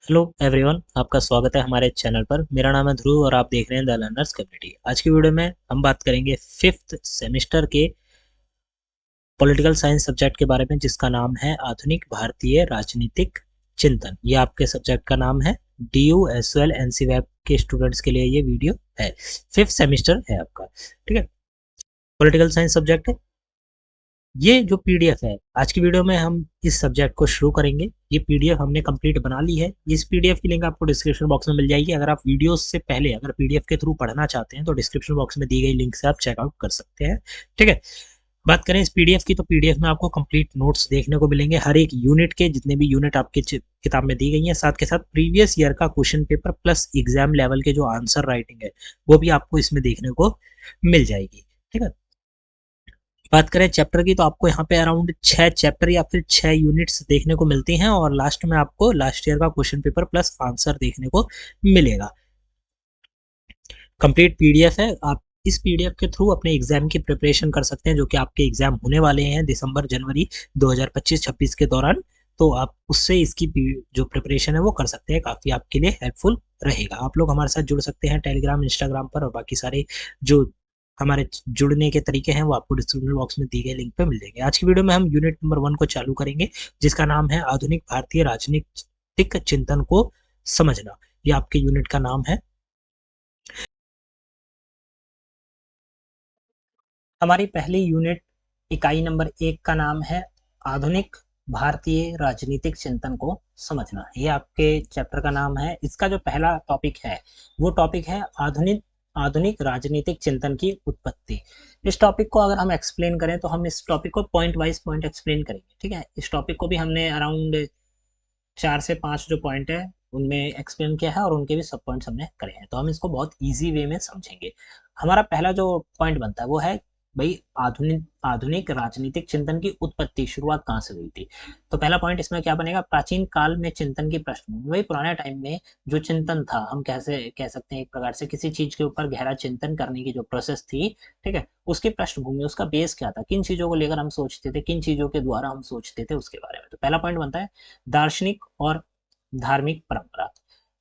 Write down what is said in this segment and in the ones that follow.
Hello everyone, आपका स्वागत है हमारे चैनल पर। मेरा नाम है ध्रुव और आप देख रहे हैं द लर्नर्स कम्युनिटी। आज की वीडियो में हम बात करेंगे फिफ्थ सेमेस्टर के पॉलिटिकल साइंस सब्जेक्ट के बारे में, जिसका नाम है आधुनिक भारतीय राजनीतिक चिंतन। ये आपके सब्जेक्ट का नाम है। DU SOL NC वेब के स्टूडेंट्स के लिए ये वीडियो है। फिफ्थ सेमेस्टर है आपका, ठीक है। पॉलिटिकल साइंस सब्जेक्ट है। ये जो पीडीएफ है, आज की वीडियो में हम इस सब्जेक्ट को शुरू करेंगे। ये पीडीएफ हमने कंप्लीट बना ली है। इस पीडीएफ की लिंक आपको डिस्क्रिप्शन बॉक्स में मिल जाएगी। अगर आप वीडियोस से पहले अगर पीडीएफ के थ्रू पढ़ना चाहते हैं तो डिस्क्रिप्शन बॉक्स में दी गई लिंक से आप चेकआउट कर सकते हैं, ठीक है। बात करें इस पीडीएफ की, तो पीडीएफ में आपको कंप्लीट नोट्स देखने को मिलेंगे, हर एक यूनिट के, जितने भी यूनिट आपके किताब में दी गई हैं। साथ के साथ प्रीवियस ईयर का question paper plus exam level के जो आंसर राइटिंग है वो भी आपको इसमें देखने को मिल जाएगी, ठीक है। बात करें चैप्टर की, तो आपको यहाँ पे अराउंड 6 चैप्टर या फिर 6 यूनिट्स देखने को मिलती हैं और लास्ट में आपको लास्ट ईयर का क्वेश्चन पेपर प्लस आंसर देखने को मिलेगा। कंप्लीट पीडीएफ है। आप इस पीडीएफ के थ्रू अपने एग्जाम की प्रिपरेशन कर सकते हैं, जो कि आपके एग्जाम होने वाले हैं दिसंबर जनवरी 2025-26 के दौरान। तो आप उससे इसकी जो प्रिपरेशन है वो कर सकते हैं। काफ़ी आपके लिए हेल्पफुल रहेगा। आप लोग हमारे साथ जुड़ सकते हैं टेलीग्राम, इंस्टाग्राम पर, और बाकी सारे जो हमारे जुड़ने के तरीके हैं वो आपको डिस्क्रिप्शन बॉक्स में दी गई लिंक पे मिल जाएंगे। आज की वीडियो में हम यूनिट नंबर 1 को चालू करेंगे, जिसका नाम है आधुनिक भारतीय राजनीतिक चिंतन को समझना। ये आपके यूनिट का नाम है। हमारी पहली यूनिट इकाई नंबर 1 का नाम है आधुनिक भारतीय राजनीतिक चिंतन को समझना। ये आपके चैप्टर का नाम है। इसका जो पहला टॉपिक है वो टॉपिक है आधुनिक आधुनिक राजनीतिक चिंतन की उत्पत्ति। इस टॉपिक को अगर हम एक्सप्लेन करें तो हम इस टॉपिक को पॉइंट वाइज पॉइंट एक्सप्लेन करेंगे, ठीक है। इस टॉपिक को भी हमने अराउंड 4 से 5 जो पॉइंट है उनमें एक्सप्लेन किया है और उनके भी सब पॉइंट्स हमने करे हैं, तो हम इसको बहुत इजी वे में समझेंगे। हमारा पहला जो पॉइंट बनता है वो है भाई आधुनिक आधुनिक राजनीतिक चिंतन की उत्पत्ति, शुरुआत कहाँ से हुई थी। तो पहला पॉइंट इसमें क्या बनेगा, प्राचीन काल में चिंतन की पृष्ठभूमि। वही पुराने टाइम में जो चिंतन था, हम कैसे कह सकते हैं एक प्रकार से किसी चीज के ऊपर गहरा चिंतन करने की जो प्रोसेस थी, ठीक है, उसकी पृष्ठभूमि, उसका बेस क्या था, किन चीजों को लेकर हम सोचते थे, किन चीजों के द्वारा हम सोचते थे, उसके बारे में। तो पहला पॉइंट बनता है दार्शनिक और धार्मिक परंपरा।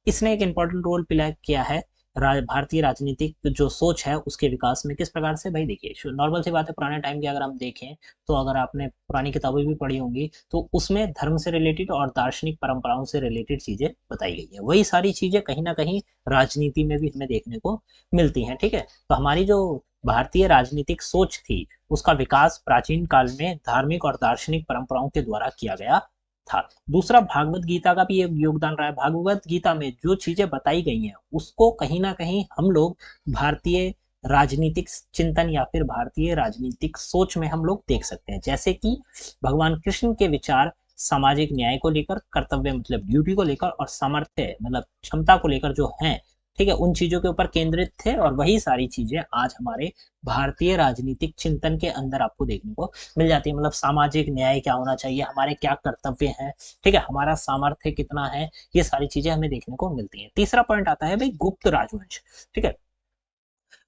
इसने एक इंपॉर्टेंट रोल प्ले किया है भारतीय राजनीतिक जो सोच है उसके विकास में। किस प्रकार से, भाई देखिए, नॉर्मल सी बात है, पुराने टाइम की अगर हम देखें तो अगर आपने पुरानी किताबें भी पढ़ी होंगी तो उसमें धर्म से रिलेटेड और दार्शनिक परंपराओं से रिलेटेड चीजें बताई गई है। वही सारी चीजें कहीं ना कहीं राजनीति में भी हमें देखने को मिलती हैं, ठीक है। तो हमारी जो भारतीय राजनीतिक सोच थी उसका विकास प्राचीन काल में धार्मिक और दार्शनिक परंपराओं के द्वारा किया गया था। दूसरा, भागवत गीता का भी एक योगदान रहा है। भागवत गीता में जो चीजें बताई गई हैं उसको कहीं ना कहीं हम लोग भारतीय राजनीतिक चिंतन या फिर भारतीय राजनीतिक सोच में हम लोग देख सकते हैं। जैसे कि भगवान कृष्ण के विचार सामाजिक न्याय को लेकर, कर्तव्य मतलब ड्यूटी को लेकर, और सामर्थ्य मतलब क्षमता को लेकर जो है, ठीक है, उन चीजों के ऊपर केंद्रित थे। और वही सारी चीजें आज हमारे भारतीय राजनीतिक चिंतन के अंदर आपको देखने को मिल जाती है। मतलब सामाजिक न्याय क्या होना चाहिए, हमारे क्या कर्तव्य हैं, ठीक है, हमारा सामर्थ्य कितना है, ये सारी चीजें हमें देखने को मिलती हैं। तीसरा पॉइंट आता है भाई गुप्त राजवंश, ठीक है।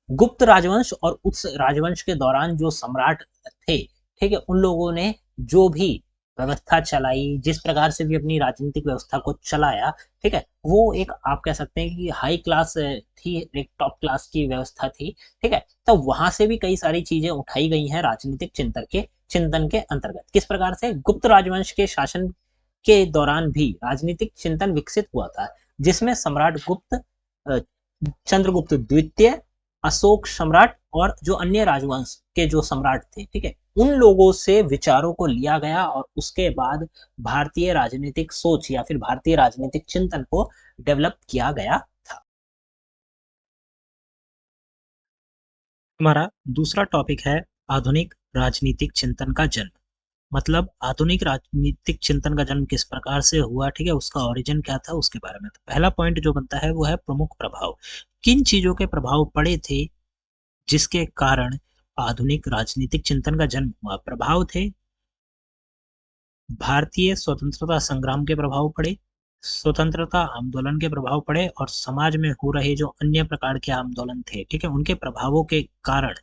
गुप्त राजवंश और उस राजवंश के दौरान जो सम्राट थे, ठीक है, उन लोगों ने जो भी व्यवस्था चलाई, जिस प्रकार से भी अपनी राजनीतिक व्यवस्था को चलाया, ठीक है, वो एक आप कह सकते हैं कि हाई क्लास थी, एक टॉप क्लास की व्यवस्था थी, ठीक है। तो वहां से भी कई सारी चीजें उठाई गई हैं राजनीतिक चिंतन के अंतर्गत। किस प्रकार से, गुप्त राजवंश के शासन के दौरान भी राजनीतिक चिंतन विकसित हुआ था, जिसमें सम्राट गुप्त, चंद्रगुप्त द्वितीय, अशोक सम्राट और जो अन्य राजवंश के जो सम्राट थे, ठीक है, उन लोगों से विचारों को लिया गया और उसके बाद भारतीय राजनीतिक सोच या फिर भारतीय राजनीतिक चिंतन को डेवलप किया गया था। हमारा दूसरा टॉपिक है आधुनिक राजनीतिक चिंतन का जन्म। मतलब आधुनिक राजनीतिक चिंतन का जन्म किस प्रकार से हुआ, ठीक है, उसका ओरिजिन क्या था, उसके बारे में। तो पहला पॉइंट जो बनता है वो है प्रमुख प्रभाव। किन चीजों के प्रभाव पड़े थे जिसके कारण आधुनिक राजनीतिक चिंतन का जन्म हुआ। प्रभाव थे भारतीय स्वतंत्रता संग्राम के प्रभाव पड़े, स्वतंत्रता आंदोलन के प्रभाव पड़े, और समाज में हो रहे जो अन्य प्रकार के आंदोलन थे, ठीक है, उनके प्रभावों के कारण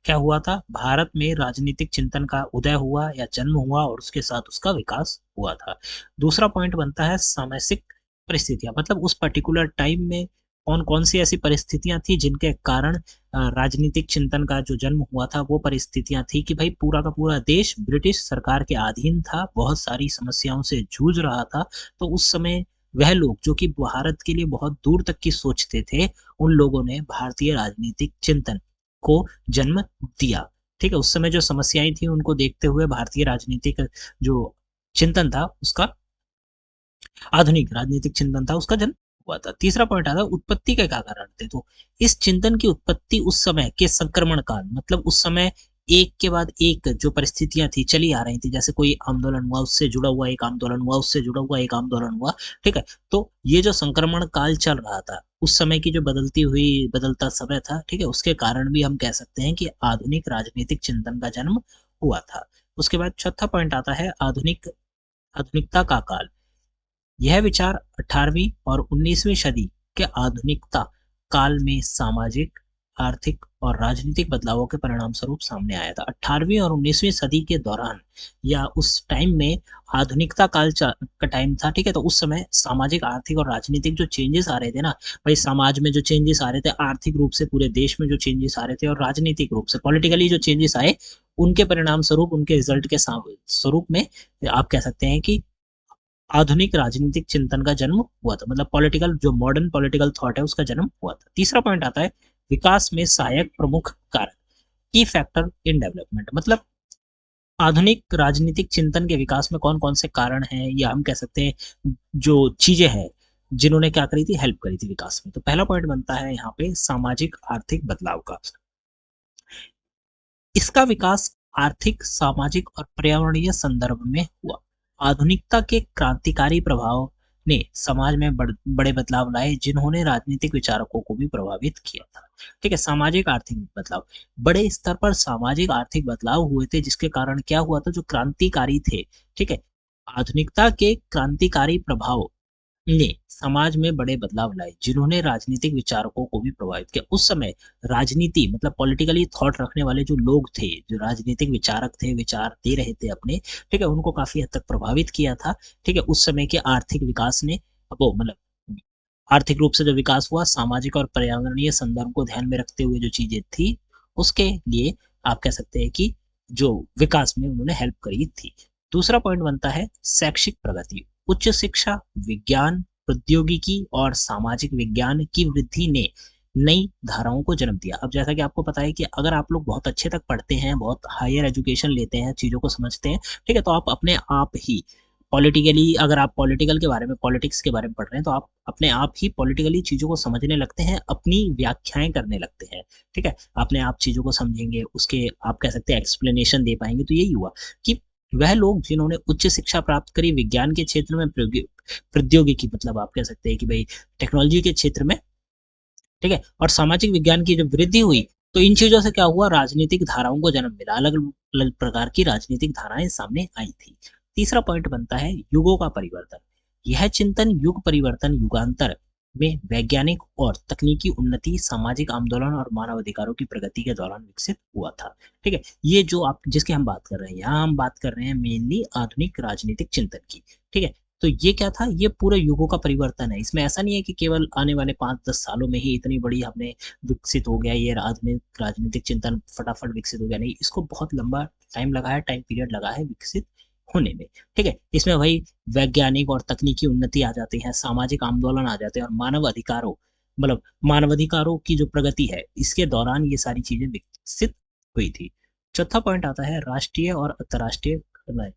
क्या हुआ था, भारत में राजनीतिक चिंतन का उदय हुआ या जन्म हुआ और उसके साथ उसका विकास हुआ था। दूसरा पॉइंट बनता है सामाजिक परिस्थितियां, मतलब उस पर्टिकुलर टाइम में कौन कौन सी ऐसी परिस्थितियां थी जिनके कारण राजनीतिक चिंतन का जो जन्म हुआ था, वो परिस्थितियां थी कि भाई पूरा का पूरा देश ब्रिटिश सरकार के अधीन था, बहुत सारी समस्याओं से जूझ रहा था। तो उस समय वह लोग जो कि भारत के लिए बहुत दूर तक की सोचते थे, उन लोगों ने भारतीय राजनीतिक चिंतन को जन्म दिया। ठीक है, उस समय जो समस्याएं थी उनको देखते हुए भारतीय राजनीतिक जो चिंतन था उसका, आधुनिक राजनीतिक चिंतन था उसका जन्म हुआ था। तीसरा पॉइंट आता है उत्पत्ति के क्या कारण थे। तो इस चिंतन की उत्पत्ति उस समय के संक्रमण काल, मतलब उस समय एक के बाद एक जो परिस्थितियां थी चली आ रही थी, जैसे कोई आंदोलन हुआ उससे जुड़ा हुआ एक आंदोलन हुआ, उससे जुड़ा हुआ एक आंदोलन हुआ। ठीक है, तो ये जो संक्रमण काल चल रहा था, उस समय की जो बदलता समय था, ठीक है, उसके कारण भी हम कह सकते हैं कि आधुनिक राजनीतिक चिंतन का जन्म हुआ था। उसके बाद चौथा पॉइंट आता है आधुनिकता का काल। यह विचार 18वीं और 19वीं सदी के आधुनिकता काल में सामाजिक, आर्थिक और राजनीतिक बदलावों के परिणाम स्वरूप सामने आया था। 18वीं और 19वीं सदी के दौरान या उस टाइम में आधुनिकता काल का टाइम था। ठीक है, तो उस समय सामाजिक, आर्थिक और राजनीतिक जो चेंजेस आ रहे थे ना, भाई समाज में जो चेंजेस आ रहे थे, आर्थिक रूप से पूरे देश में जो चेंजेस आ रहे थे, और राजनीतिक रूप से पॉलिटिकली जो चेंजेस आए, उनके परिणाम स्वरूप, उनके रिजल्ट के स्वरूप में आप कह सकते हैं कि आधुनिक राजनीतिक चिंतन का जन्म हुआ था, मतलब पॉलिटिकल, जो मॉडर्न पॉलिटिकल थॉट है उसका जन्म हुआ था। तीसरा पॉइंट आता है विकास में सहायक प्रमुख कारक, की फैक्टर इन डेवलपमेंट। मतलब आधुनिक राजनीतिक चिंतन के विकास में कौन कौन से कारण हैं, या हम कह सकते हैं जो चीजें हैं जिन्होंने क्या करी थी, हेल्प करी थी विकास में। तो पहला पॉइंट बनता है यहाँ पे सामाजिक आर्थिक बदलाव का। इसका विकास आर्थिक, सामाजिक और पर्यावरणीय संदर्भ में हुआ। आधुनिकता के क्रांतिकारी प्रभाव ने समाज में बड़े बदलाव लाए, जिन्होंने राजनीतिक विचारकों को भी प्रभावित किया था। ठीक है, सामाजिक आर्थिक बदलाव, बड़े स्तर पर सामाजिक आर्थिक बदलाव हुए थे, जिसके कारण क्या हुआ था, जो क्रांतिकारी थे, ठीक है, आधुनिकता के क्रांतिकारी प्रभाव ने समाज में बड़े बदलाव लाए, जिन्होंने राजनीतिक विचारकों को भी प्रभावित किया। उस समय राजनीति, मतलब पॉलिटिकली थॉट रखने वाले जो लोग थे, जो राजनीतिक विचारक थे, विचार दे रहे थे अपने, ठीक है, उनको काफी हद तक प्रभावित किया था। ठीक है, उस समय के आर्थिक विकास ने, वो मतलब आर्थिक रूप से जो विकास हुआ, सामाजिक और पर्यावरणीय संदर्भ को ध्यान में रखते हुए जो चीजें थी, उसके लिए आप कह सकते हैं कि जो विकास में उन्होंने हेल्प करी थी। दूसरा पॉइंट बनता है शैक्षिक प्रगति। उच्च शिक्षा, विज्ञान, प्रौद्योगिकी और सामाजिक विज्ञान की वृद्धि ने नई धाराओं को जन्म दिया। अब जैसा कि आपको पता है कि अगर आप लोग बहुत अच्छे तक पढ़ते हैं, बहुत हायर एजुकेशन लेते हैं, चीजों को समझते हैं, ठीक है, तो आप अपने आप ही पॉलिटिकली, अगर आप पॉलिटिकल के बारे में, पॉलिटिक्स के बारे में पढ़ रहे हैं, तो आप अपने आप ही पॉलिटिकली चीजों को समझने लगते हैं, अपनी व्याख्याएं करने लगते हैं। ठीक है, अपने आप चीजों को समझेंगे, उसके आप कह सकते हैं एक्सप्लेनेशन दे पाएंगे। तो यही हुआ कि वह लोग जिन्होंने उच्च शिक्षा प्राप्त करी विज्ञान के क्षेत्र में, प्रौद्योगिकी, मतलब आप कह सकते हैं कि भाई टेक्नोलॉजी के क्षेत्र में, ठीक है, और सामाजिक विज्ञान की जब वृद्धि हुई, तो इन चीजों से क्या हुआ, राजनीतिक धाराओं को जन्म मिला, अलग अलग प्रकार की राजनीतिक धाराएं सामने आई थी। तीसरा पॉइंट बनता है युगों का परिवर्तन। यह चिंतन युग परिवर्तन, युगांतर में वैज्ञानिक और तकनीकी उन्नति, सामाजिक आंदोलन और मानव अधिकारों की प्रगति के दौरान विकसित हुआ था। ठीक है, ये जो आप जिसकी हम बात कर रहे हैं, यहाँ हम बात कर रहे हैं मेनली आधुनिक राजनीतिक चिंतन की। ठीक है, तो ये क्या था, ये पूरे युगों का परिवर्तन है। इसमें ऐसा नहीं है कि केवल आने वाले 5-10 सालों में ही इतनी बड़ी हमने विकसित हो गया ये आधुनिक राजनीतिक चिंतन, फटाफट विकसित हो गया, नहीं, इसको बहुत लंबा टाइम लगा है, टाइम पीरियड लगा है विकसित होने में। ठीक है, इसमें वही वैज्ञानिक और तकनीकी उन्नति आ जाती है, सामाजिक आंदोलन आ जाते हैं, और मानव अधिकारों, मतलब मानवाधिकारों की जो प्रगति है, इसके दौरान ये सारी चीजें विकसित हुई थी। चौथा पॉइंट आता है राष्ट्रीय और अंतर्राष्ट्रीय घटनाएं।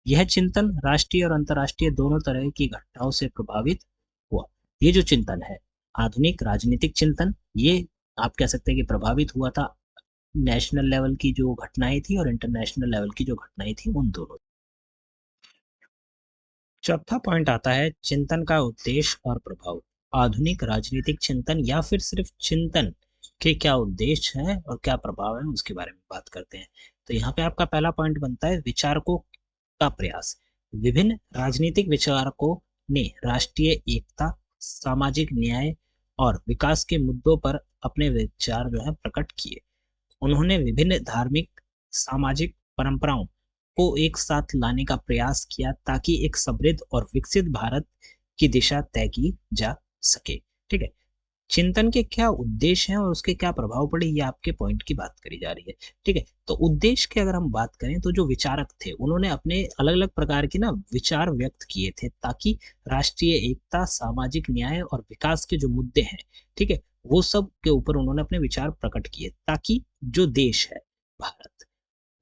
यह चिंतन राष्ट्रीय और अंतर्राष्ट्रीय दोनों तरह की घटनाओं से प्रभावित हुआ। ये जो चिंतन है, आधुनिक राजनीतिक चिंतन, ये आप कह सकते हैं कि प्रभावित हुआ था नेशनल लेवल की जो घटनाएं थी और इंटरनेशनल लेवल की जो घटनाएं थी, उन दोनों। चौथा पॉइंट आता है चिंतन का उद्देश्य और प्रभाव। आधुनिक राजनीतिक चिंतन या फिर सिर्फ चिंतन के क्या उद्देश्य है और क्या प्रभाव है, उसके बारे में बात करते हैं। तो यहाँ पे आपका पहला पॉइंट बनता है विचारकों का प्रयास। विभिन्न राजनीतिक विचारकों ने राष्ट्रीय एकता, सामाजिक न्याय और विकास के मुद्दों पर अपने विचार जो है प्रकट किए। उन्होंने विभिन्न धार्मिक, सामाजिक परंपराओं को एक साथ लाने का प्रयास किया, ताकि एक समृद्ध और विकसित भारत की दिशा तय की जा सके। ठीक है, चिंतन के क्या उद्देश्य हैं और उसके क्या प्रभाव पड़े, ये आपके पॉइंट की बात करी जा रही है। ठीक है, तो उद्देश्य की अगर हम बात करें तो जो विचारक थे उन्होंने अपने अलग अलग प्रकार के ना विचार व्यक्त किए थे, ताकि राष्ट्रीय एकता, सामाजिक न्याय और विकास के जो मुद्दे हैं, ठीक है, वो सब के ऊपर उन्होंने अपने विचार प्रकट किए, ताकि जो देश है भारत,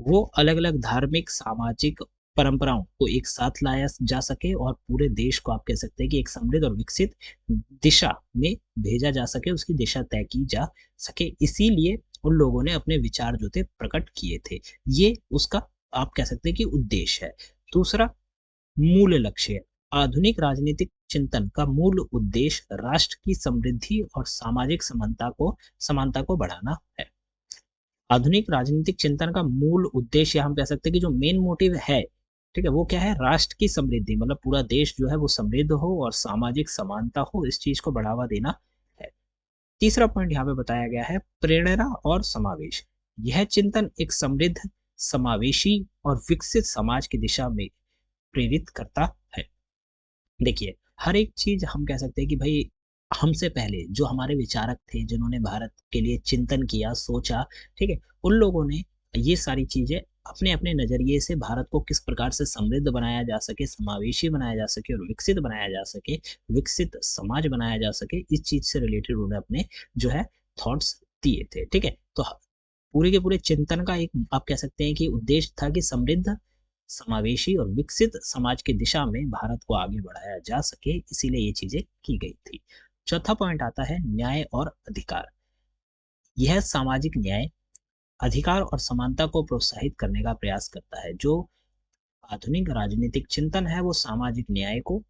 वो अलग-अलग धार्मिक, सामाजिक परंपराओं को एक साथ लाया जा सके और पूरे देश को आप कह सकते हैं कि एक समृद्ध और विकसित दिशा में भेजा जा सके, उसकी दिशा तय की जा सके। इसीलिए उन लोगों ने अपने विचार जो थे प्रकट किए थे। ये उसका आप कह सकते हैं कि उद्देश्य है। दूसरा, मूल लक्ष्य। आधुनिक राजनीतिक चिंतन का मूल उद्देश्य राष्ट्र की समृद्धि और सामाजिक समानता को बढ़ाना है। आधुनिक राजनीतिक चिंतन का मूल उद्देश्य हम कह सकते हैं कि जो मेन मोटिव है, ठीक है, वो क्या है? राष्ट्र की समृद्धि, मतलब पूरा देश जो है वो समृद्ध हो और सामाजिक समानता हो, इस चीज को बढ़ावा देना है। तीसरा पॉइंट यहाँ पे बताया गया है, प्रेरणा और समावेश। यह चिंतन एक समृद्ध, समावेशी और विकसित समाज की दिशा में प्रेरित करता है। देखिए, हर एक चीज़ हम कह सकते हैं कि भई हमसे पहले जो हमारे विचारक थे, जिन्होंने भारत के लिए चिंतन किया, सोचा, ठीक है? उन लोगों ने ये सारी चीज़ें अपने-अपने नज़रिए से भारत को किस प्रकार से समृद्ध बनाया जा सके, समावेशी बनाया जा सके और विकसित बनाया जा सके, विकसित समाज बनाया जा सके, इस चीज़ से रिलेटेड उन्होंने अपने जो है थॉट्स दिए थे, ठीक है? तो पूरे के पूरे चिंतन का एक आप कह सकते हैं कि उद्देश्य था कि समृद्ध, समावेशी और विकसित समाज की दिशा में भारत को आगे बढ़ाया जा सके, इसीलिए ये चीजें की गई थी। चौथा पॉइंट आता है न्याय और अधिकार। यह सामाजिक न्याय, अधिकार और समानता को प्रोत्साहित करने का प्रयास करता है। जो आधुनिक राजनीतिक चिंतन है वो सामाजिक न्याय को,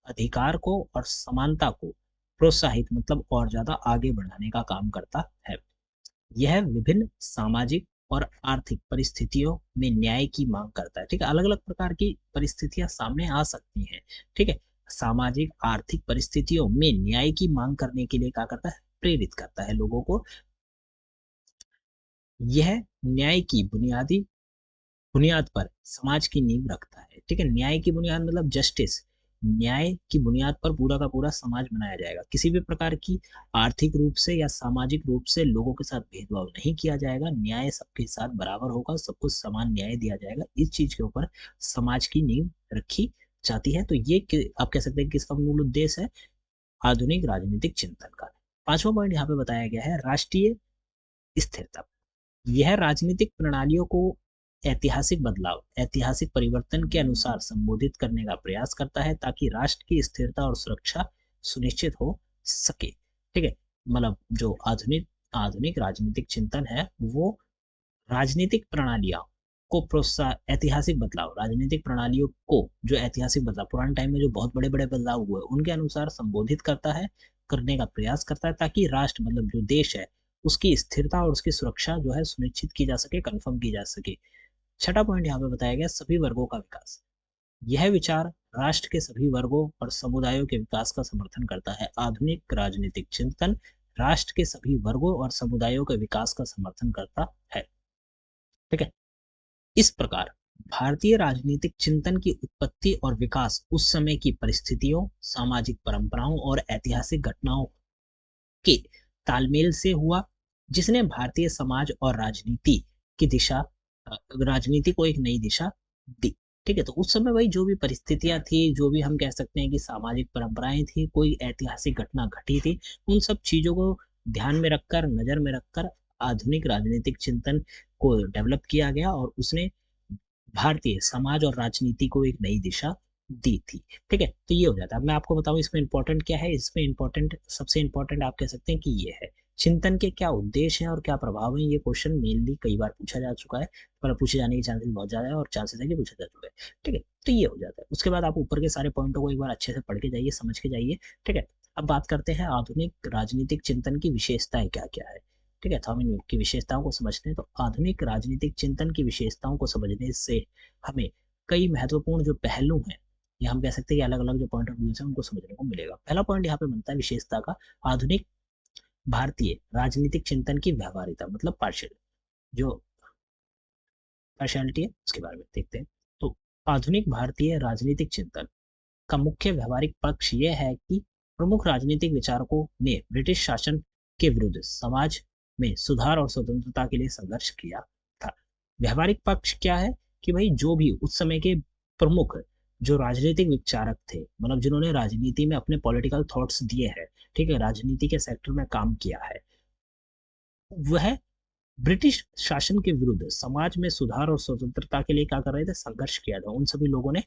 अधिकार को और समानता को प्रोत्साहित मतलब और ज्यादा आगे बढ़ाने का काम करता है। यह विभिन्न सामाजिक और आर्थिक परिस्थितियों में न्याय की मांग करता है। ठीक है, अलग अलग प्रकार की परिस्थितियां सामने आ सकती हैं। ठीक है, सामाजिक आर्थिक परिस्थितियों में न्याय की मांग करने के लिए क्या करता है? प्रेरित करता है लोगों को। यह न्याय की बुनियादी बुनियाद पर समाज की नींव रखता है। ठीक है, न्याय की बुनियाद मतलब जस्टिस। न्याय की बुनियाद पर पूरा का पूरा समाज बनाया जाएगा। किसी भी प्रकार की आर्थिक रूप से या सामाजिक रूप से लोगों के साथ भेदभाव नहीं किया जाएगा। न्याय सबके साथ बराबर होगा, सबको समान न्याय दिया जाएगा। इस चीज के ऊपर समाज की नींव रखी जाती है। तो ये आप कह सकते हैं किसका मूल उद्देश्य है? आधुनिक राजनीतिक चिंतन का। पांचवा पॉइंट यहाँ पे बताया गया है राष्ट्रीय स्थिरता। यह राजनीतिक प्रणालियों को ऐतिहासिक परिवर्तन के अनुसार संबोधित करने का प्रयास करता है, ताकि राष्ट्र की स्थिरता और सुरक्षा सुनिश्चित हो सके। ठीक है, मतलब जो आधुनिक आधुनिक राजनीतिक चिंतन है वो राजनीतिक प्रणालियां को प्रोत्साहन, ऐतिहासिक बदलाव, राजनीतिक प्रणालियों को जो ऐतिहासिक बदलाव पुराने टाइम में जो बहुत बड़े बड़े बदलाव हुए उनके अनुसार संबोधित करता है, करने का प्रयास करता है, ताकि राष्ट्र मतलब जो देश है उसकी स्थिरता और उसकी सुरक्षा जो है सुनिश्चित की जा सके, कंफर्म की जा सके। छठा पॉइंट यहाँ पे बताया गया सभी वर्गों का विकास। यह विचार राष्ट्र के सभी वर्गों और समुदायों के विकास का समर्थन करता है। आधुनिक राजनीतिक चिंतन राष्ट्र के सभी वर्गों और समुदायों के विकास का समर्थन करता है। ठीक है, इस प्रकार भारतीय राजनीतिक चिंतन की उत्पत्ति और विकास उस समय की परिस्थितियों, सामाजिक परंपराओं और ऐतिहासिक घटनाओं के तालमेल से हुआ, जिसने भारतीय समाज और राजनीति को एक नई दिशा दी। ठीक है, तो उस समय वही जो भी परिस्थितियां थी, जो भी हम कह सकते हैं कि सामाजिक परंपराएं थी, कोई ऐतिहासिक घटना घटी थी, उन सब चीजों को ध्यान में रखकर, नजर में रखकर आधुनिक राजनीतिक चिंतन को डेवलप किया गया और उसने भारतीय समाज और राजनीति को एक नई दिशा दी थी। ठीक है, तो ये हो जाता है। अब मैं आपको बताऊं इसमें इंपॉर्टेंट क्या है। इसमें इंपॉर्टेंट, सबसे इंपॉर्टेंट आप कह सकते हैं कि ये है चिंतन के क्या उद्देश्य हैं और क्या प्रभाव है। ये क्वेश्चन मेनली कई बार पूछा जा चुका है, पर पूछे जाने के चांसेस बहुत ज्यादा है और चांसेस है कि पूछा जा चुका है। ठीक है, तो ये हो जाता है। उसके बाद आप ऊपर के सारे पॉइंटों को एक बार अच्छे से पढ़ के जाइए, समझ के जाइए। ठीक है, अब बात करते हैं आधुनिक राजनीतिक चिंतन की विशेषताएं क्या क्या है। ठीक है, तो हम इनकी विशेषताओं को समझते हैं। तो आधुनिक राजनीतिक चिंतन की विशेषताओं को समझने से हमें कई महत्वपूर्ण जो पहलू हैं, या हम कह सकते हैं कि अलग अलग जो पॉइंट ऑफ व्यू है उनको समझने को मिलेगा। पहला पॉइंट यहाँ पे बनता है विशेषता का, आधुनिक भारतीय राजनीतिक चिंतन की व्यवहारिता मतलब पार्शियल, जो पार्शियलिटी है उसके बारे में देखते हैं। तो आधुनिक भारतीय राजनीतिक चिंतन इसका मुख्य व्यवहारिक पक्ष ये है कि प्रमुख राजनीतिक विचारकों ने ब्रिटिश शासन के विरुद्ध समाज में सुधार और स्वतंत्रता के लिए संघर्ष किया था। व्यवहारिक पक्ष क्या है कि भाई जो भी उस समय के प्रमुख जो राजनीतिक विचारक थे, मतलब जिन्होंने राजनीति में अपने पॉलिटिकल थॉट्स दिए हैं, ठीक है, राजनीति के सेक्टर में काम किया है, वह ब्रिटिश शासन के विरुद्ध समाज में सुधार और स्वतंत्रता के लिए क्या कर रहे थे, संघर्ष किया था। उन सभी लोगों ने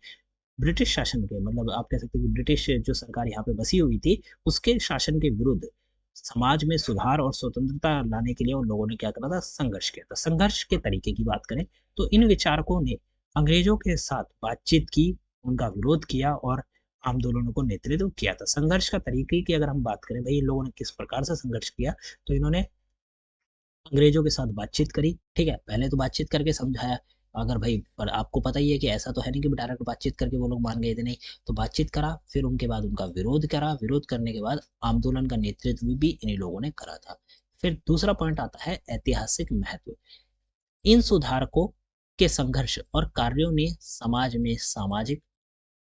ब्रिटिश शासन के, मतलब आप कह सकते हैं कि ब्रिटिश जो सरकार यहाँ पे बसी हुई थी, उसके शासन के विरुद्ध समाज में सुधार और स्वतंत्रता लाने के लिए उन लोगों ने क्या करा था, संघर्ष किया था। संघर्ष के तरीके की बात करें तो इन विचारकों ने अंग्रेजों के साथ बातचीत की, उनका विरोध किया और आंदोलनों को नेतृत्व किया था। संघर्ष का तरीके की अगर हम बात करें भाई इन लोगों ने किस प्रकार से संघर्ष किया, तो इन्होंने अंग्रेजों के साथ बातचीत करी, ठीक है, पहले तो बातचीत करके समझाया, अगर भाई पर आपको पता ही है कि ऐसा तो है नहीं कि डायरेक्ट बातचीत करके वो लोग मान गए थे, नहीं, तो बातचीत करा, फिर उनके बाद उनका विरोध करा, विरोध करने के बाद आंदोलन का नेतृत्व भी इन्हीं लोगों ने करा था। फिर दूसरा पॉइंट आता है ऐतिहासिक महत्व। इन सुधारकों के संघर्ष और कार्यों ने समाज में सामाजिक,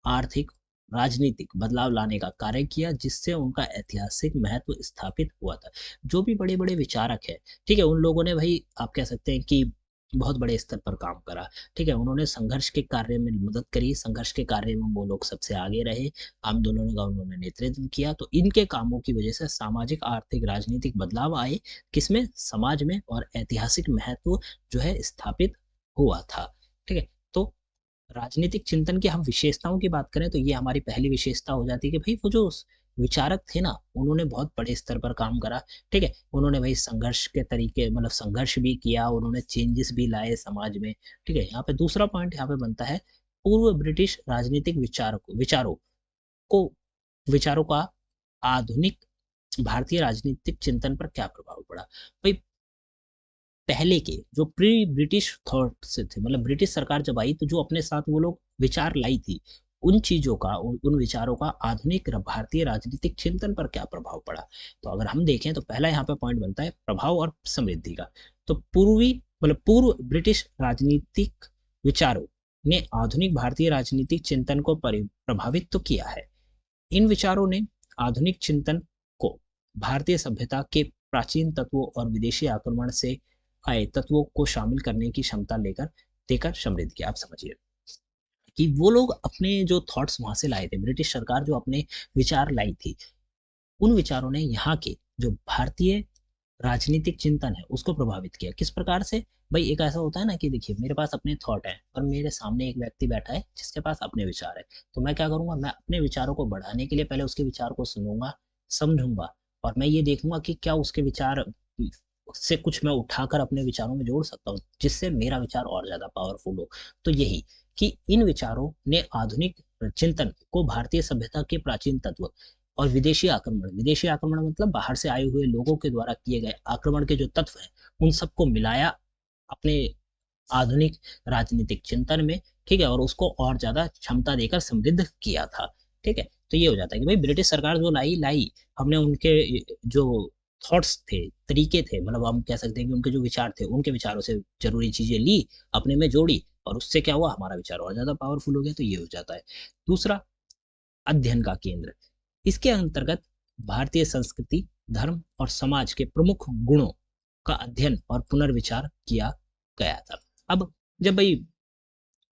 आर्थिक, राजनीतिक बदलाव लाने का कार्य किया, जिससे उनका ऐतिहासिक महत्व स्थापित हुआ था। जो भी बड़े बड़े विचारक है, ठीक है, उन लोगों ने भाई आप कह सकते हैं कि बहुत बड़े स्तर पर काम करा, ठीक है, उन्होंने संघर्ष के कार्य में मदद करी, संघर्ष के कार्य में वो लोग सबसे आगे रहे, आंदोलनों का उन्होंने नेतृत्व किया, तो इनके कामों की वजह से सामाजिक, आर्थिक, राजनीतिक बदलाव आए, किसमें, समाज में, और ऐतिहासिक महत्व जो है स्थापित हुआ था। ठीक है, तो राजनीतिक चिंतन की हम विशेषताओं की बात करें तो ये हमारी पहली विशेषता हो जाती है कि भाई वो जो विचारक थे ना, उन्होंने बहुत बड़े स्तर पर काम करा, ठीक है, उन्होंने भाई संघर्ष के तरीके, मतलब संघर्ष भी किया, उन्होंने चेंजेस भी लाए समाज में, ठीक है। यहाँ पे दूसरा पॉइंट यहाँ पे बनता है, पूर्व ब्रिटिश राजनीतिक विचारों को विचारों का आधुनिक भारतीय राजनीतिक चिंतन पर क्या प्रभाव पड़ा। भाई पहले के जो प्री ब्रिटिश थॉट से थे, मतलब ब्रिटिश सरकार जब आई तो जो अपने साथ वो लोग विचार लाई थी, उन चीजों का, उन विचारों का आधुनिक भारतीय राजनीतिक चिंतन पर क्या प्रभाव पड़ा। तो अगर हम देखें तो पहला यहाँ पे पॉइंट बनता है प्रभाव और समृद्धि का। तो पूर्व ब्रिटिश राजनीतिक विचारों ने आधुनिक भारतीय राजनीतिक चिंतन को प्रभावित तो किया है। इन विचारों ने आधुनिक चिंतन को भारतीय सभ्यता के प्राचीन तत्वों और विदेशी आक्रमण से आए तत्वों को शामिल करने की क्षमता देकर समृद्ध किया। आप समझिए कि वो लोग अपने जो थॉट्स वहां से लाए थे, ब्रिटिश सरकार जो अपने विचार लाई थी, उन विचारों ने यहाँ के जो भारतीय राजनीतिक चिंतन है उसको प्रभावित किया। किस प्रकार से, भाई एक ऐसा होता है ना कि देखिए मेरे पास अपने थॉट है और मेरे सामने एक व्यक्ति बैठा है जिसके पास अपने विचार है, तो मैं क्या करूंगा, मैं अपने विचारों को बढ़ाने के लिए पहले उसके विचार को सुनूंगा, समझूंगा, और मैं ये देखूंगा कि क्या उसके विचार से कुछ मैं उठाकर अपने विचारों में जोड़ सकता हूँ जिससे मेरा विचार और ज्यादा पावरफुल हो। तो यही कि इन विचारों ने आधुनिक चिंतन को भारतीय सभ्यता के प्राचीन तत्व और विदेशी आक्रमण मतलब बाहर से आए हुए लोगों के द्वारा किए गए आक्रमण के जो तत्व हैं, उन सबको मिलाया अपने आधुनिक राजनीतिक चिंतन में, ठीक है, और उसको और ज्यादा क्षमता देकर समृद्ध किया था। ठीक है, तो ये हो जाता है कि भाई ब्रिटिश सरकार जो लाई लाई, हमने उनके जो थॉट्स थे, तरीके थे, मतलब हम कह सकते हैं कि उनके जो विचार थे, उनके विचारों से जरूरी चीजें ली, अपने में जोड़ी, और उससे क्या हुआ, हमारा विचार और ज्यादा पावरफुल हो गया। तो ये हो जाता है। दूसरा, अध्ययन का केंद्र। इसके अंतर्गत भारतीय संस्कृति, धर्म और समाज के प्रमुख गुणों का अध्ययन और पुनर्विचार किया गया था। अब जब भाई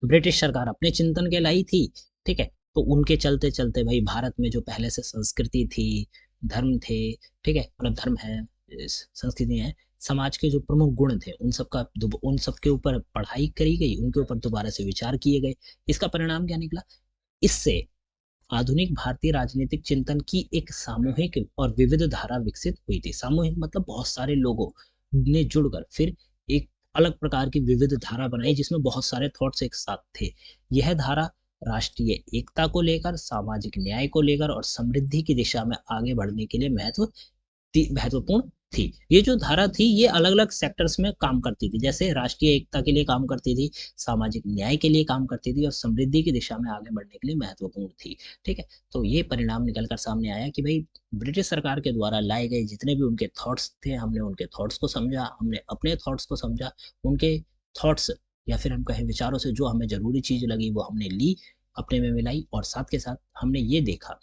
ब्रिटिश सरकार अपने चिंतन के लाई थी, ठीक है, तो उनके चलते चलते भाई भारत में जो पहले से संस्कृति थी, धर्म थे, ठीक है, मतलब धर्म है, संस्कृति है, समाज के जो प्रमुख गुण थे, उन सब के ऊपर पढ़ाई करी गई, उनके ऊपर दोबारा से विचार किए गए। इसका परिणाम क्या निकला, इससे आधुनिक भारतीय राजनीतिक चिंतन की एक सामूहिक और विविध धारा विकसित हुई थी। सामूहिक मतलब बहुत सारे लोगों ने जुड़कर फिर एक अलग प्रकार की विविध धारा बनाई जिसमें बहुत सारे थॉट्स एक साथ थे। यह धारा राष्ट्रीय एकता को लेकर, सामाजिक न्याय को लेकर और समृद्धि की दिशा में आगे बढ़ने के लिए महत्वपूर्ण थी। ये जो धारा थी ये अलग अलग सेक्टर्स में काम करती थी, जैसे राष्ट्रीय एकता के लिए काम करती थी, सामाजिक न्याय के लिए काम करती थी, और समृद्धि की दिशा में आगे बढ़ने के लिए महत्वपूर्ण थी। ठीक है, तो ये परिणाम निकलकर सामने आया कि भाई ब्रिटिश सरकार के द्वारा लाए गए जितने भी उनके थॉट्स थे, हमने उनके थॉट्स को समझा, हमने अपने थॉट्स को समझा, उनके थॉट्स या फिर हम कहें विचारों से जो हमें जरूरी चीज लगी वो हमने ली, अपने में मिलाई और साथ के साथ हमने ये देखा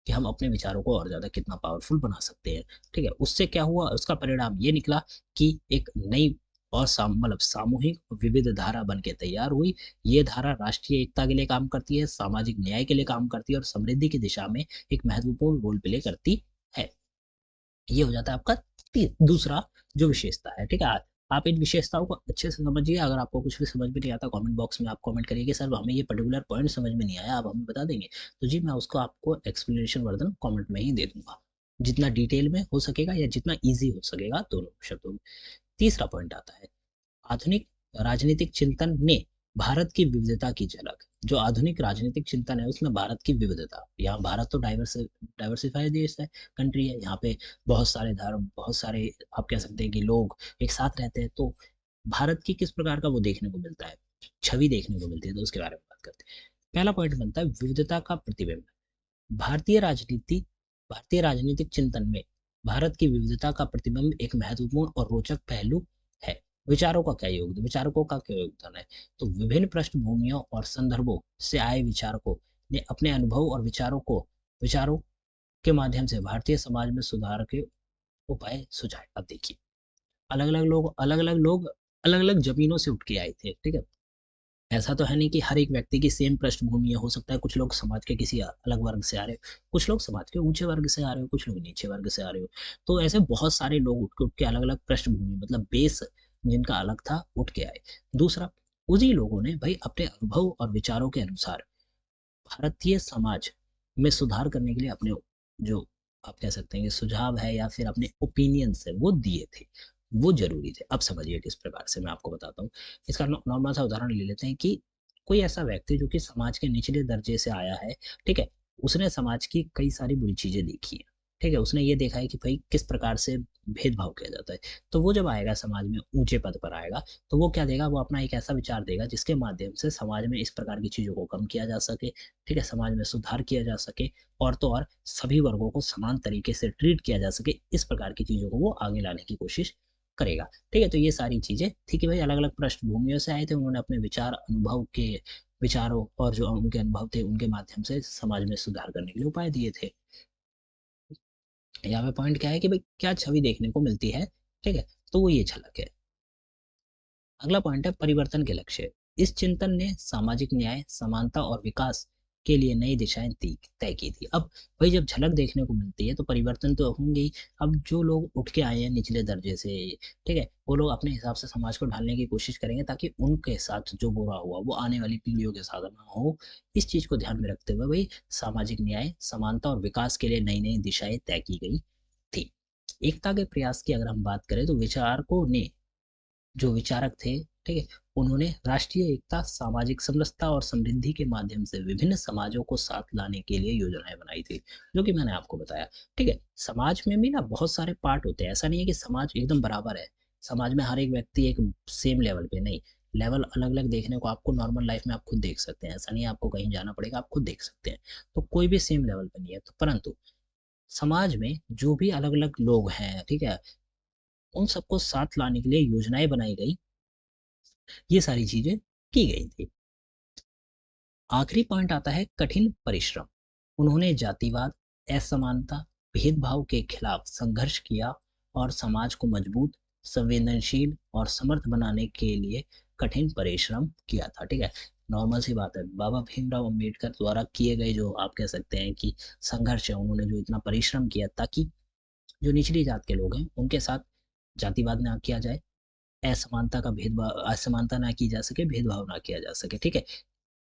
कि हम अपने विचारों को और ज़्यादा कितना पावरफुल बना सकते हैं। ठीक है, उससे क्या हुआ, उसका परिणाम ये निकला कि एक नई और मतलब सामूहिक विविध धारा बन के तैयार हुई। ये धारा राष्ट्रीय एकता के लिए काम करती है, सामाजिक न्याय के लिए काम करती है और समृद्धि की दिशा में एक महत्वपूर्ण रोल प्ले करती है। ये हो जाता है आपका दूसरा जो विशेषता है। ठीक है, आप इन विशेषताओं को अच्छे से समझिए। अगर आपको कुछ भी समझ में नहीं आता, कमेंट बॉक्स में आप कमेंट करिए कि सर हमें ये पर्टिकुलर पॉइंट समझ में नहीं आया, आप हमें बता देंगे। तो जी मैं उसको आपको एक्सप्लेनेशन वर्जन कमेंट में ही दे दूंगा, जितना डिटेल में हो सकेगा या जितना ईजी हो सकेगा दोनों शब्दों में। तीसरा पॉइंट आता है, आधुनिक राजनीतिक चिंतन ने भारत की विविधता की झलक। जो आधुनिक राजनीतिक चिंतन है उसमें भारत की विविधता, यहाँ भारत तो डाइवर्सिफाइड देश है, कंट्री है, यहाँ पे बहुत सारे धर्म, बहुत सारे आप कह सकते हैं कि लोग एक साथ रहते हैं। तो भारत की किस प्रकार का वो देखने को मिलता है, छवि देखने को मिलती है, तो उसके बारे में बात करते हैं। पहला पॉइंट बनता है विविधता का प्रतिबिंब। भारतीय राजनीति भारतीय राजनीतिक चिंतन में भारत की विविधता का प्रतिबिंब एक महत्वपूर्ण और रोचक पहलू है। विचारकों का क्या योगदान है। तो विभिन्न पृष्ठभूमियों और संदर्भों से आए विचारकों ने अपने अनुभव और विचारों के माध्यम से भारतीय समाज में सुधार के उपाय सुझाए। अब देखिए, अलग अलग जमीनों से उठ के आए थे। ठीक है, ऐसा तो है नहीं कि हर एक व्यक्ति की सेम पृष्ठभूमि है। हो सकता है कुछ लोग समाज के किसी अलग वर्ग से आ रहे हो, कुछ लोग समाज के ऊंचे वर्ग से आ रहे हो, कुछ लोग नीचे वर्ग से आ रहे हो। तो ऐसे बहुत सारे लोग उठ के अलग अलग पृष्ठभूमि, मतलब बेस जिनका अलग था, उठ के आए। दूसरा, उन्हीं लोगों ने भाई अपने अनुभव और विचारों के अनुसार भारतीय समाज में सुधार करने के लिए अपने जो आप कह सकते हैं कि सुझाव है या फिर अपने ओपिनियंस है वो दिए थे, वो जरूरी थे। अब समझिए किस प्रकार से, मैं आपको बताता हूँ। इसका नॉर्मल सा उदाहरण ले लेते हैं कि कोई ऐसा व्यक्ति जो कि समाज के निचले दर्जे से आया है, ठीक है, उसने समाज की कई सारी बुरी चीजें देखी है। ठीक है, उसने ये देखा है कि भाई किस प्रकार से भेदभाव किया जाता है। तो वो जब आएगा समाज में ऊंचे पद पर आएगा, तो वो क्या देगा, वो अपना एक ऐसा विचार देगा जिसके माध्यम से समाज में इस प्रकार की चीजों को कम किया जा सके। ठीक है, समाज में सुधार किया जा सके, और तो और सभी वर्गों को समान तरीके से ट्रीट किया जा सके। इस प्रकार की चीजों को वो आगे लाने की कोशिश करेगा। ठीक है, तो ये सारी चीजें थी कि भाई अलग अलग पृष्ठभूमियों से आए थे, उन्होंने अपने विचारों और जो उनके अनुभव थे उनके माध्यम से समाज में सुधार करने के लिए उपाय दिए थे। यहाँ पे पॉइंट क्या है कि भाई क्या छवि देखने को मिलती है। ठीक है, तो वो ये झलक है। अगला पॉइंट है परिवर्तन के लक्ष्य। इस चिंतन ने सामाजिक न्याय, समानता और विकास के लिए नई दिशाएं तय की थी। अब भाई जब झलक देखने को मिलती है तो परिवर्तन तो होंगे ही। अब जो लोग उठ के आए हैं निचले दर्जे से, ठीक है, वो लोग अपने हिसाब से समाज को ढालने की कोशिश करेंगे ताकि उनके साथ जो बुरा हुआ वो आने वाली पीढ़ियों के साथ ना हो। इस चीज को ध्यान में रखते हुए भाई सामाजिक न्याय, समानता और विकास के लिए नई नई दिशाएं तय की गई थी। एकता के प्रयास की अगर हम बात करें तो विचारकों ने, जो विचारक थे, ठीक है, उन्होंने राष्ट्रीय एकता, सामाजिक समरसता और समृद्धि के माध्यम से विभिन्न समाजों को साथ लाने के लिए योजनाएं बनाई थी, जो कि मैंने आपको बताया। ठीक है, समाज में भी ना बहुत सारे पार्ट होते हैं। ऐसा नहीं है कि समाज एकदम बराबर है, समाज में हर एक व्यक्ति एक सेम लेवल पे नहीं, लेवल अलग अलग देखने को आपको नॉर्मल लाइफ में आप खुद देख सकते हैं। ऐसा नहीं है आपको कहीं जाना पड़ेगा, आप खुद देख सकते हैं। तो कोई भी सेम लेवल पे नहीं है, तो परंतु समाज में जो भी अलग अलग लोग हैं, ठीक है, उन सबको साथ लाने के लिए योजनाएं बनाई गई, ये सारी चीजें की गई थी। आखिरी पॉइंट आता है कठिन परिश्रम। उन्होंने जातिवाद, असमानता, भेदभाव के खिलाफ संघर्ष किया और समाज को मजबूत, संवेदनशील और समर्थ बनाने के लिए कठिन परिश्रम किया था। ठीक है, नॉर्मल सी बात है, बाबा भीमराव अंबेडकर द्वारा किए गए जो आप कह सकते हैं कि संघर्ष है, उन्होंने जो इतना परिश्रम किया ताकि जो निचली जात के लोग हैं उनके साथ जातिवाद ना किया जाए, असमानता ना की जा सके, भेदभाव ना किया जा सके। ठीक है,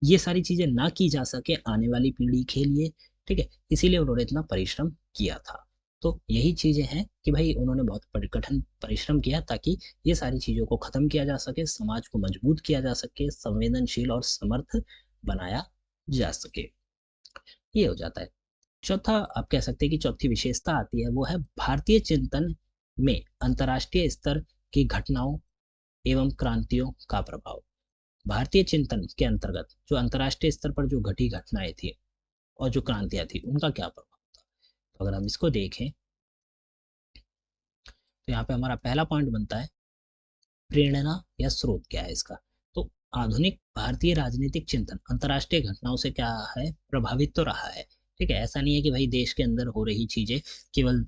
ये सारी चीजें ना की जा सके आने वाली पीढ़ी के लिए। ठीक है, इसीलिए उन्होंने इतना परिश्रम किया था। तो यही चीजें हैं कि भाई उन्होंने बहुत कठिन परिश्रम किया ताकि ये सारी चीजों को खत्म किया जा सके, समाज को मजबूत किया जा सके, संवेदनशील और समर्थ बनाया जा सके। ये हो जाता है। चौथा आप कह सकते हैं कि चौथी विशेषता आती है, वो है भारतीय चिंतन में अंतर्राष्ट्रीय स्तर की घटनाओं एवं क्रांतियों का प्रभाव। भारतीय चिंतन के अंतर्गत जो अंतर्राष्ट्रीय स्तर पर जो घटी घटनाएं थी और जो क्रांतियां थी उनका क्या प्रभाव था। तो अगर हम इसको देखें तो यहाँ पे हमारा पहला पॉइंट बनता है प्रेरणा या स्रोत क्या है इसका। तो आधुनिक भारतीय राजनीतिक चिंतन अंतर्राष्ट्रीय घटनाओं से क्या है, प्रभावित तो रहा है। ठीक है, ऐसा नहीं है कि भाई देश के अंदर हो रही चीजें केवल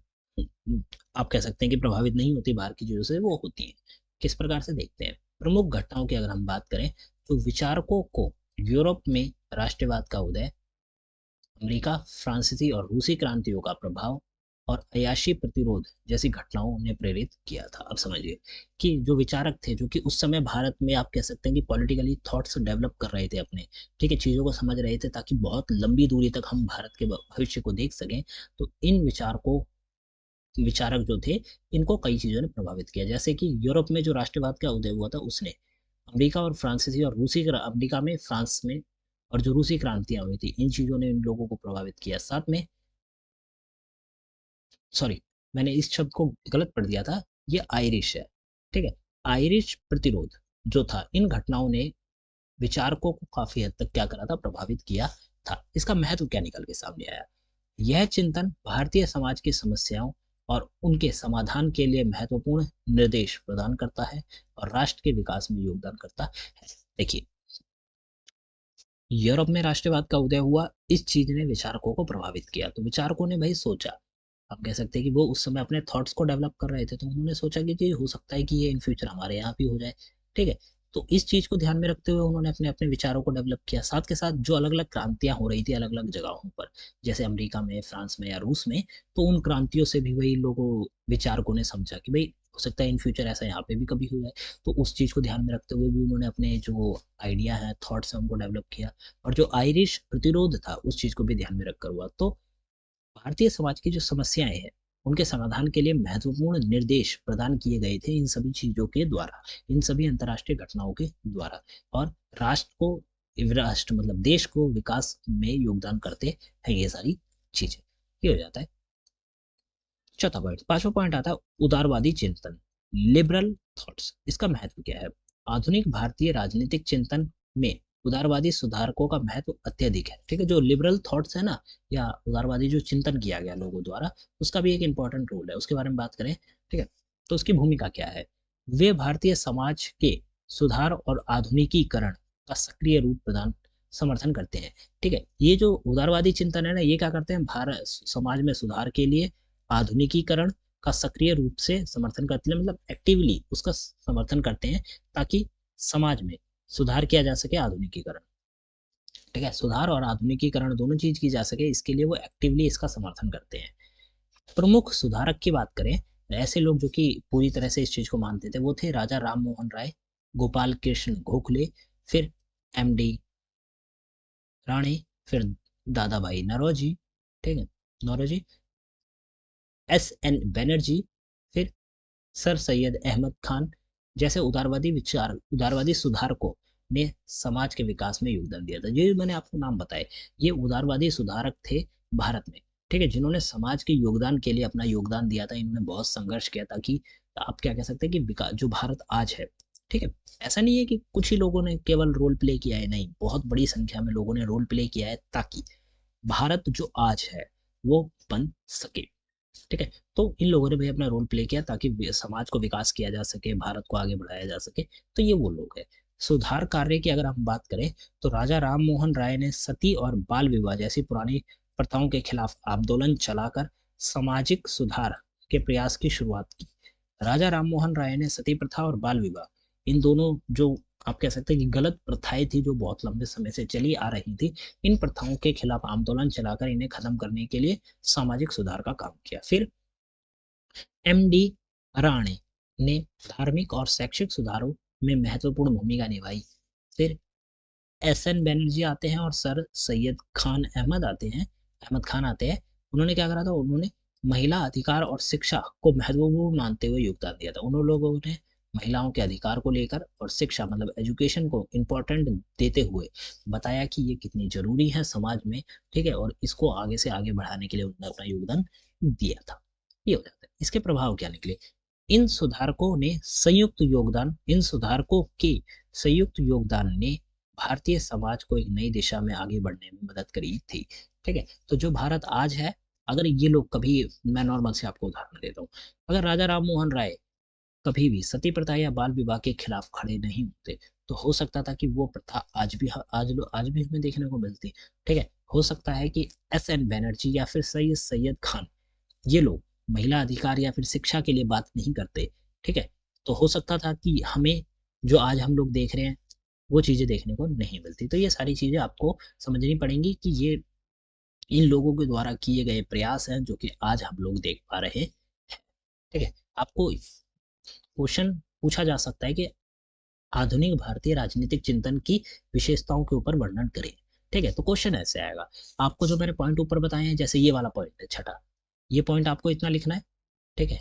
आप कह सकते हैं कि प्रभावित नहीं होती बाहर की चीजों से, वो होती हैं। किस प्रकार से देखते हैं, प्रमुख घटनाओं की अगर हम बात करें तो विचारकों को यूरोप में राष्ट्रवाद का उदय, अमेरिका फ्रांसीसी और रूसी क्रांतियों का प्रभाव और अयाशी प्रतिरोध जैसी घटनाओं ने प्रेरित किया था। अब समझिए कि जो विचारक थे, जो कि उस समय भारत में आप कह सकते हैं कि पॉलिटिकली थॉट्स डेवलप कर रहे थे अपने, ठीक है, चीजों को समझ रहे थे ताकि बहुत लंबी दूरी तक हम भारत के भविष्य को देख सकें। तो इन विचारक जो थे, इनको कई चीजों ने प्रभावित किया। जैसे कि यूरोप में जो राष्ट्रवाद का उदय हुआ था, उसने अमेरिका और फ्रांसीसी और रूसी, अमेरिका में, फ्रांस में, और जो रूसी क्रांतियां हुई थी, इन चीजों ने इन लोगों को प्रभावित किया। साथ में, सॉरी, मैंने इस शब्द को गलत पढ़ दिया था, ये आयरिश है। ठीक है, आयरिश प्रतिरोध जो था, इन घटनाओं ने विचारकों को काफी हद तक क्या करा था, प्रभावित किया था। इसका महत्व क्या निकल के सामने आया, यह चिंतन भारतीय समाज की समस्याओं और उनके समाधान के लिए महत्वपूर्ण निर्देश प्रदान करता है और राष्ट्र के विकास में योगदान करता है। देखिए, यूरोप में राष्ट्रवाद का उदय हुआ, इस चीज ने विचारकों को प्रभावित किया। तो विचारकों ने भाई सोचा, आप कह सकते हैं कि वो उस समय अपने थॉट्स को डेवलप कर रहे थे, तो उन्होंने सोचा कि ये हो सकता है कि ये इन फ्यूचर हमारे यहाँ भी हो जाए। ठीक है, तो इस चीज को ध्यान में रखते हुए उन्होंने अपने अपने विचारों को डेवलप किया। साथ के साथ जो अलग अलग क्रांतियां हो रही थी अलग अलग जगहों पर, जैसे अमेरिका में, फ्रांस में या रूस में, तो उन क्रांतियों से भी वही लोगों, विचारकों ने समझा कि भाई हो सकता है इन फ्यूचर ऐसा यहाँ पे भी कभी हो जाए। तो उस चीज को ध्यान में रखते हुए भी उन्होंने अपने जो आइडिया है, थॉट्स है, उनको डेवलप किया। और जो आयरिश प्रतिरोध था, उस चीज को भी ध्यान में रखकर हुआ। तो भारतीय समाज की जो समस्याएं हैं, उनके समाधान के लिए महत्वपूर्ण निर्देश प्रदान किए गए थे इन सभी चीजों के द्वारा, इन सभी अंतर्राष्ट्रीय घटनाओं के द्वारा। और राष्ट्र को, राष्ट्र मतलब देश को विकास में योगदान करते हैं ये सारी चीजें। ये हो जाता है चौथा पॉइंट। पांचवा पॉइंट आता है उदारवादी चिंतन, लिबरल थॉट्स। इसका महत्व क्या है, आधुनिक भारतीय राजनीतिक चिंतन में उदारवादी सुधारकों का महत्व अत्यधिक है। ठीक है, जो लिबरल थॉट्स है ना, या उदारवादी जो चिंतन किया गया लोगों द्वारा, उसका भी एक इंपॉर्टेंट रोल है, उसके बारे में बात करें। ठीक है, तो उसकी भूमिका क्या है, वे भारतीय समाज के सुधार और आधुनिकीकरण का सक्रिय रूप प्रदान समर्थन करते हैं। ठीक है, ये जो उदारवादी चिंतन है ना, ये क्या करते हैं, भारत समाज में सुधार के लिए आधुनिकीकरण का सक्रिय रूप से समर्थन करते हैं, मतलब एक्टिवली उसका समर्थन करते हैं, ताकि समाज में सुधार किया जा सके, आधुनिकीकरण। ठीक है, सुधार और आधुनिकीकरण दोनों चीज की जा सके, इसके लिए वो एक्टिवली इसका समर्थन करते हैं। प्रमुख सुधारक की बात करें, ऐसे लोग जो कि पूरी तरह से इस चीज को मानते थे, वो थे राजा राम मोहन राय, गोपाल कृष्ण गोखले, फिर एमडी राणे, फिर दादा भाई नौरोजी, ठीक है, नौरोजी, एस एन बैनर्जी, फिर सर सैयद अहमद खान जैसे उदारवादी सुधारकों ने समाज के विकास में योगदान दिया था। ये मैंने आपको नाम बताए, ये उदारवादी सुधारक थे भारत में। ठीक है, जिन्होंने समाज के योगदान के लिए अपना योगदान दिया था, इन्होंने बहुत संघर्ष किया था कि आप क्या कह सकते हैं कि विकास जो भारत आज है। ठीक है, ऐसा नहीं है कि कुछ ही लोगों ने केवल रोल प्ले किया है, नहीं, बहुत बड़ी संख्या में लोगों ने रोल प्ले किया है ताकि भारत जो आज है वो बन सके। ठीक है, तो इन लोगों ने भी अपना रोल प्ले किया ताकि समाज को विकास किया जा सके, भारत को आगे बढ़ाया जा सके। तो ये वो लोग हैं। सुधार कार्य की अगर हम बात करें, तो राजा राम मोहन राय ने सती और बाल विवाह जैसी पुरानी प्रथाओं के खिलाफ आंदोलन चलाकर सामाजिक सुधार के प्रयास की शुरुआत की। राजा राम मोहन राय ने सती प्रथा और बाल विवाह, इन दोनों जो आप कह सकते हैं कि गलत प्रथाएं थी, जो बहुत लंबे समय से चली आ रही थी, इन प्रथाओं के खिलाफ आंदोलन चलाकर इन्हें खत्म करने के लिए सामाजिक सुधार का काम किया। फिर एमडी राणे ने धार्मिक और शैक्षिक सुधारों में महत्वपूर्ण भूमिका निभाई। फिर एस एन बैनर्जी आते हैं और सर सैयद खान अहमद आते हैं, अहमद खान आते हैं। उन्होंने क्या करा था, उन्होंने महिला अधिकार और शिक्षा को महत्वपूर्ण मानते हुए योगदान दिया था। उन लोगों ने महिलाओं के अधिकार को लेकर और शिक्षा मतलब एजुकेशन को इम्पोर्टेंट देते हुए बताया कि ये कितनी जरूरी है समाज में। ठीक है, और इसको आगे से आगे बढ़ाने के लिए उन्होंने अपना योगदान दिया था। ये हो जाता है। इसके प्रभाव क्या निकले, इन सुधारकों के संयुक्त योगदान ने भारतीय समाज को एक नई दिशा में आगे बढ़ने में मदद करी थी। ठीक है, तो जो भारत आज है, अगर ये लोग कभी, मैं नॉर्मल से आपको उदाहरण देता हूँ, अगर राजा राम मोहन राय कभी भी सती प्रथा या बाल विवाह के खिलाफ खड़े नहीं होते। तो हो सकता था कि वो प्रथा आज भी हमें देखने को मिलती। ठीक है, हो सकता है कि एस.एन. बैनर्जी या फिर सैयद सैयद खान, ये लोग महिला अधिकार या फिर शिक्षा के लिए बात नहीं करते। ठीक है, तो हो सकता था कि हमें जो आज हम लोग देख रहे हैं वो चीज़ें देखने को नहीं मिलती। तो ये सारी चीज़ें आपको समझनी पड़ेंगी कि ये इन लोगों के द्वारा किए गए प्रयास हैं जो कि आज हम लोग देख पा रहे हैं। ठीक है, आपको क्वेश्चन पूछा जा सकता है कि आधुनिक भारतीय राजनीतिक चिंतन की विशेषताओं के ऊपर वर्णन करें। ठीक है, तो क्वेश्चन ऐसे आएगा, आपको जो मैंने पॉइंट ऊपर बताए हैं, जैसे ये वाला पॉइंट है छठा, ये पॉइंट आपको इतना लिखना है। ठीक है,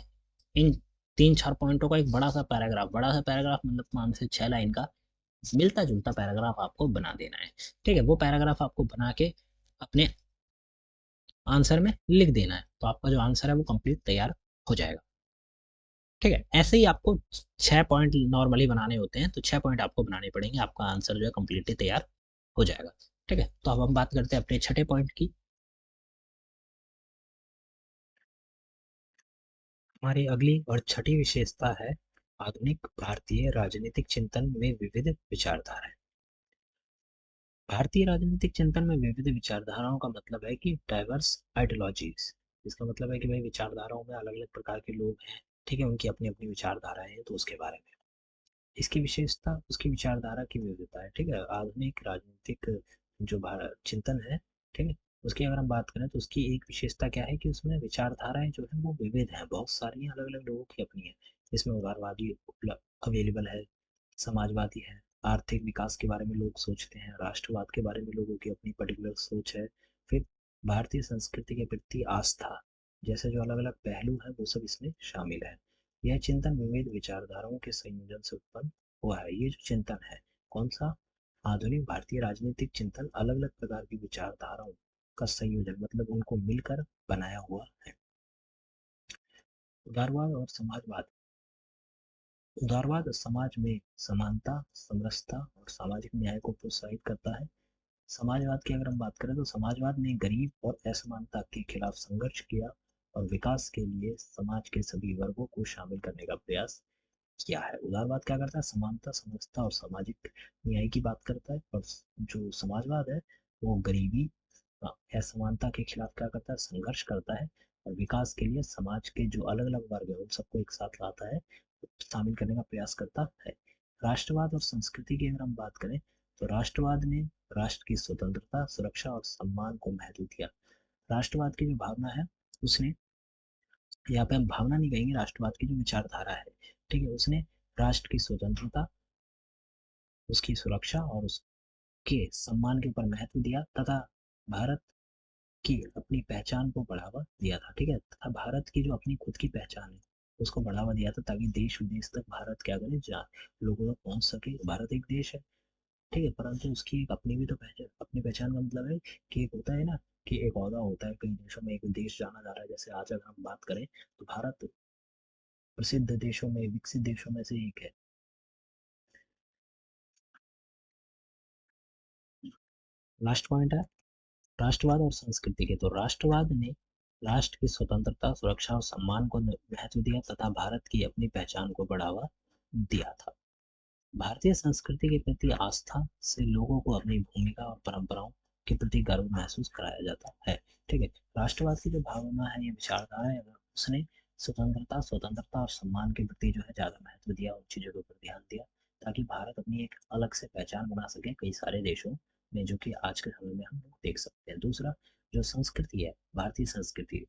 इन 3-4 पॉइंटों का एक बड़ा सा पैराग्राफ मतलब 5 से 6 लाइन का मिलता जुलता पैराग्राफ आपको बना देना है। ठीक है, वो पैराग्राफ आपको बना के अपने आंसर में लिख देना है, तो आपका जो आंसर है वो कंप्लीट तैयार हो जाएगा। ठीक है, ऐसे ही आपको 6 पॉइंट नॉर्मली बनाने होते हैं, तो 6 पॉइंट आपको बनाने पड़ेंगे, आपका आंसर जो है कंप्लीटली तैयार हो जाएगा। ठीक है, तो अब हम बात करते हैं अपने छठे पॉइंट की। हमारी अगली और छठी विशेषता है आधुनिक भारतीय राजनीतिक चिंतन में विविध विचारधाराएं। भारतीय राजनीतिक चिंतन में विविध विचारधाराओं का मतलब है कि डाइवर्स आइडियोलॉजीज। इसका मतलब है कि भाई विचारधाराओं में अलग अलग प्रकार के लोग हैं। ठीक है, उनकी अपनी अपनी विचारधाराएं हैं, तो उसके बारे में इसकी विशेषता उसकी विचारधारा की विविधता है। ठीक है, आधुनिक राजनीतिक जो भारत चिंतन है, ठीक है, उसकी अगर हम बात करें तो उसकी एक विशेषता क्या है कि उसमें विचारधाराएं जो है वो विविध हैं, बहुत सारी अलग अलग लोगों की अपनी है। इसमें उदारवादी अवेलेबल है, समाजवादी है, आर्थिक विकास के बारे में लोग सोचते हैं, राष्ट्रवाद के बारे में लोगों की अपनी पर्टिकुलर सोच है, फिर भारतीय संस्कृति के प्रति आस्था, जैसे जो अलग अलग पहलू हैं वो सब इसमें शामिल है। यह चिंतन विविध विचारधाराओं के संयोजन से उत्पन्न हुआ है। ये जो चिंतन है, कौन सा? आधुनिक भारतीय राजनीतिक चिंतन अलग अलग प्रकार की विचारधाराओं का संयोजन, मतलब उनको मिलकर बनाया हुआ है। उदारवाद और समाजवाद। उदारवाद समाज में समानता, समरसता और सामाजिक न्याय को प्रोत्साहित करता है। समाजवाद की अगर हम बात करें तो समाजवाद ने गरीब और असमानता के खिलाफ संघर्ष किया और विकास के लिए समाज के सभी वर्गों को शामिल करने का प्रयास किया है। उदारवाद क्या करता है? समानता, समरसता और सामाजिक न्याय की बात करता है, और जो समाजवाद है वो गरीबी, असमानता के खिलाफ क्या करता है? संघर्ष करता है, और विकास के लिए समाज के जो अलग अलग वर्ग है उन सबको एक साथ लाता है, शामिल करने का प्रयास करता है। राष्ट्रवाद और संस्कृति की अगर हम बात करें तो राष्ट्रवाद ने राष्ट्र की स्वतंत्रता, सुरक्षा और सम्मान को महत्व दिया। राष्ट्रवाद की जो भावना है उसने, यहाँ पे हम भावना नहीं कहेंगे, राष्ट्रवाद की जो विचारधारा है, ठीक है, उसने राष्ट्र की स्वतंत्रता, उसकी सुरक्षा और उसके सम्मान के ऊपर महत्व दिया, तथा भारत की अपनी पहचान को बढ़ावा दिया था। ठीक है, तथा भारत की जो अपनी खुद की पहचान है उसको बढ़ावा दिया था, ताकि देश विदेश तक भारत क्या करे, जा लोगों तक पहुंच सके। भारत एक देश है, ठीक है, परंतु उसकी एक अपनी भी तो पहचान, अपनी पहचान का मतलब है कि एक होता है ना कि एक ओहदा होता है, कई देशों में एक देश जाना जा रहा है। जैसे आज अगर हम बात करें तो भारत प्रसिद्ध देशों में, विकसित देशों में से एक है। लास्ट पॉइंट है राष्ट्रवाद और संस्कृति के। तो राष्ट्रवाद ने राष्ट्र की स्वतंत्रता, सुरक्षा और सम्मान को महत्व दिया, तथा भारत की अपनी पहचान को बढ़ावा दिया था। भारतीय संस्कृति के प्रति आस्था से लोगों को अपनी भूमिका और परंपराओं के प्रति गर्व महसूस कराया जाता है। ठीक है, राष्ट्रवाद की जो भावना है, ये विचारधारा है, उसने स्वतंत्रता और सम्मान के प्रति जो है ज्यादा महत्व दिया, उन चीजों के ऊपर ध्यान दिया, ताकि भारत अपनी एक अलग से पहचान बना सके कई सारे देशों में, जो कि आज के समय में हम लोग देख सकते हैं। दूसरा, जो संस्कृति है, भारतीय संस्कृति,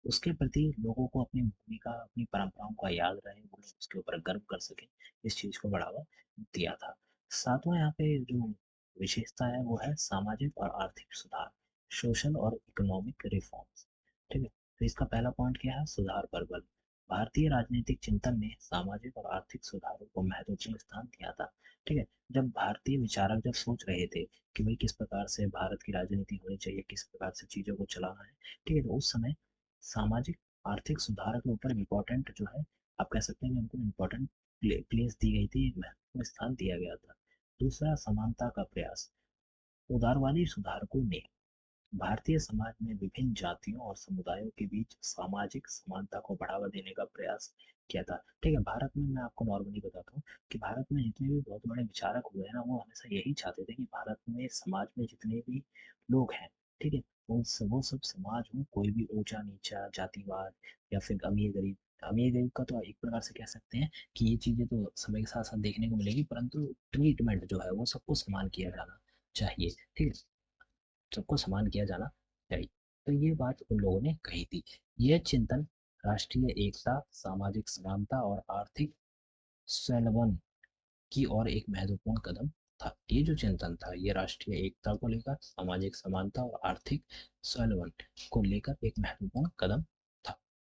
उसके प्रति लोगों को अपनी भूमिका, अपनी परंपराओं का याद रहे, वो लोग उसके ऊपर गर्व कर सकें, इस चीज को बढ़ावा दिया था। सातवां यहाँ पे जो विशेषता है वो है सामाजिक और आर्थिक सुधार, सोशल और इकोनॉमिक रिफॉर्म्स। ठीक है, तो इसका पहला पॉइंट क्या है? सुधार पर बल। भारतीय राजनीतिक चिंतन ने सामाजिक और आर्थिक सुधारों को महत्वपूर्ण स्थान दिया था। ठीक है, जब भारतीय विचारक जब सोच रहे थे कि भाई किस प्रकार से भारत की राजनीति होनी चाहिए, किस प्रकार से चीजों को चलाना है, ठीक है, तो उस समय सामाजिक आर्थिक सुधार के ऊपर इम्पोर्टेंट जो है, आप कह सकते हैं कि उनको इम्पोर्टेंट प्लेस दी गई थी, एक महत्वपूर्ण स्थान दिया गया था। दूसरा, समानता का प्रयास। उदारवादी सुधारकों ने भारतीय समाज में विभिन्न जातियों और समुदायों के बीच सामाजिक समानता को बढ़ावा देने का प्रयास किया था। ठीक है, भारत में मैं आपको नॉर्मली बताता हूँ कि भारत में जितने भी बहुत बड़े विचारक हुए हैं ना, वो हमेशा यही चाहते थे कि भारत में समाज में जितने भी लोग हैं, ठीक है, वो सब समाज में कोई भी ऊंचा नीचा जातिवाद या फिर अमीर गरीब, अमीर गरीब का तो एक प्रकार से कह सकते हैं कि ये चीजें तो समय के साथ साथ देखने को मिलेगी, परंतु ट्रीटमेंट जो है वो सबको समान किया जाना चाहिए। ठीक है, सबको समान किया जाना चाहिए। तो ये बात उन लोगों ने कही थी। यह चिंतन राष्ट्रीय एकता, सामाजिक समानता और आर्थिक स्वावलंबन की ओर एक महत्वपूर्ण कदम था। ये जो चिंतन था, ये राष्ट्रीय एकता को लेकर, सामाजिक समानता और आर्थिक स्वावलंबन को लेकर एक महत्वपूर्ण कदम